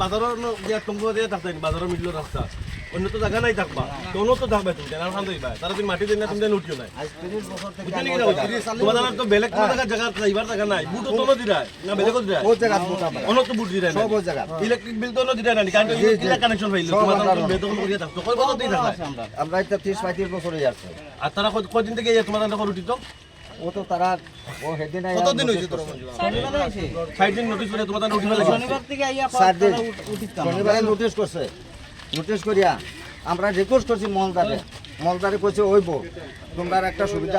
বাজারের গিয়া টঙ্গো দিয়ে থাকতে বাজারের মিডল রাস্তা অন্য তো জায়গা নাই থাকবা তোনো তো থাকবে তুমি কেন খান দিবা তারা তুমি মাটি দিন না তুমি উঠিও নাই আজ 30 বছর থেকে বুঝলি কি তোমাদের তো বেলেগ কোনো জায়গা যাইবার জায়গা নাই বুট তো দিরাই না বেলেগ দিরাই ও জায়গা বুট আমরা অন্য তো বুট দিরাই সব জায়গা ইলেকট্রিক বিল তো অন্য দিরাই না কারণ ইলেকট্রিক কানেকশন পাইলো তোমাদের বেতন করিয়া থাকতো কয় কত দিন থাকে আমরা এটা 30-35 বছর হয়ে যাচ্ছে আর তারা কয়দিন থেকে তোমাদের দেখো রুটি তো ও তো তারা ও হেদিন কতদিন হইছে তোর সাইড দিন নোটিস করে তোমাদের উঠি ফেলে শনিবার থেকে আইয়া 7 দিন শনিবারে নোটিশ করছে নোটিশ করিয়া আমরা রিকোয়েস্ট করছি মলদারে কইছে ওইব তোমরা একটা সুবিধা